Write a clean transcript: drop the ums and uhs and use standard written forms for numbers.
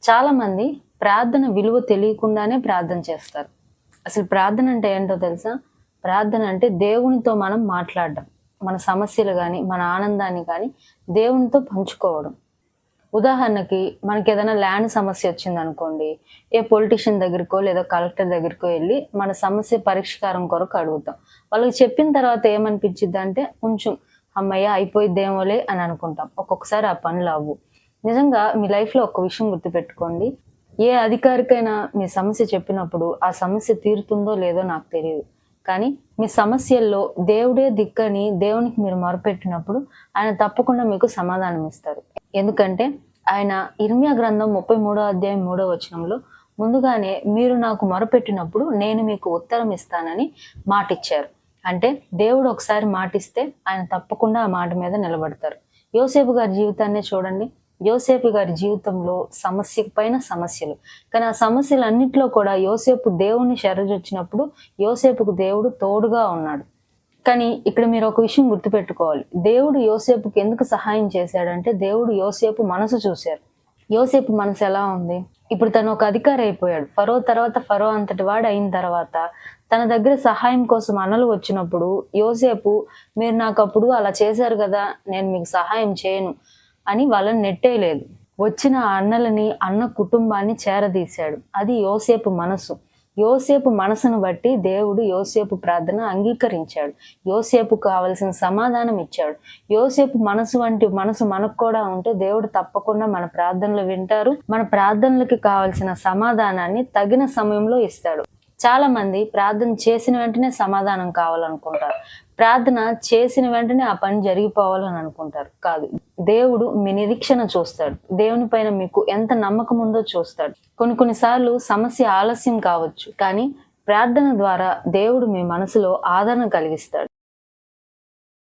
చాలామంది ప్రార్థన విలువ తెలియకుండానే ప్రార్థన చేస్తారు. అసలు ప్రార్థన అంటే ఏంటో తెలుసా? ప్రార్థన అంటే దేవునితో మనం మాట్లాడడం. మన సమస్యలు గానీ, మన ఆనందాన్ని కానీ దేవునితో పంచుకోవడం. ఉదాహరణకి మనకేదైనా ల్యాండ్ సమస్య వచ్చిందనుకోండి, ఏ పొలిటీషియన్ దగ్గరికో లేదా కలెక్టర్ దగ్గరికో ఎళ్లి మన సమస్య పరిష్కారం కొరకు అడుగుతాం. వాళ్ళకి చెప్పిన తర్వాత ఏమనిపించిద్దంటే కొంచెం హమ్మయ్య! అయిపోయిద్దేమోలే అని అనుకుంటాం. ఒక్కొక్కసారి ఆ పనులు అవ్వవు. నిజంగా మీ లైఫ్‌లో ఒక విషయం గుర్తుపెట్టుకోండి. ఏ అధికారికైనా మీ సమస్య చెప్పినప్పుడు ఆ సమస్య తీరుతుందో లేదో నాకు తెలీదు. కానీ మీ సమస్యల్లో దేవుడే దిక్కని దేవునికి మీరు మొరపెట్టినప్పుడు ఆయన తప్పకుండా మీకు సమాధానం ఇస్తారు. ఎందుకంటే ఆయన ఇర్మీయా గ్రంథం 33వ అధ్యాయం 3వ వచనంలో ముందుగానే మీరు నాకు మొరపెట్టినప్పుడు నేను మీకు ఉత్తరం ఇస్తానని మాటిచ్చారు. అంటే దేవుడు ఒకసారి మాటిస్తే ఆయన తప్పకుండా ఆ మాట మీద నిలబడతారు. యోసేపు గారి జీవితాన్నే చూడండి. యోసేపు గారి జీవితంలో సమస్య పైన సమస్యలు. కానీ ఆ సమస్యలన్నిట్లో కూడా యోసేపు దేవుని శరణొచ్చినప్పుడు యోసేపుకు దేవుడు తోడుగా ఉన్నాడు. కానీ ఇక్కడ మీరు ఒక విషయం గుర్తుపెట్టుకోవాలి. దేవుడు యోసేపుకి ఎందుకు సహాయం చేశాడంటే దేవుడు యోసేపు మనసు చూశారు. యోసేపు మనసు ఎలా ఉంది? ఇప్పుడు తను ఒక అధికారి అయిపోయాడు. ఫరో తర్వాత ఫరో అంతటి వాడు అయిన తర్వాత తన దగ్గర సహాయం కోసం అన్నలు వచ్చినప్పుడు యోసేపు మీరు నాకప్పుడు అలా చేశారు కదా, నేను మీకు సహాయం చేయను అని వాళ్ళని నెట్టేయలేదు. వచ్చిన ఆ అన్నలని, అన్న కుటుంబాన్ని చేరదీశాడు. అది యోసేపు మనసు. యోసేపు మనసును బట్టి దేవుడు యోసేపు ప్రార్థన అంగీకరించాడు. యోసేపుకు కావలసిన సమాధానం ఇచ్చాడు. యోసేపు మనసు వంటి మనసు మనకు కూడా ఉంటే దేవుడు తప్పకుండా మన ప్రార్థనలు వింటారు. మన ప్రార్థనలకి కావలసిన సమాధానాన్ని తగిన సమయంలో ఇస్తాడు. చాలా మంది ప్రార్థన చేసిన వెంటనే సమాధానం కావాలనుకుంటారు. ప్రార్థన చేసిన వెంటనే ఆ పని జరిగిపోవాలని అనుకుంటారు. కాదు, దేవుడు మీ నిరీక్షణ చూస్తాడు. దేవుని పైన మీకు ఎంత నమ్మకం ఉందో చూస్తాడు. కొన్నిసార్లు సమస్య ఆలస్యం కావచ్చు, కానీ ప్రార్థన ద్వారా దేవుడు మీ మనసులో ఆదరణ కలిగిస్తాడు.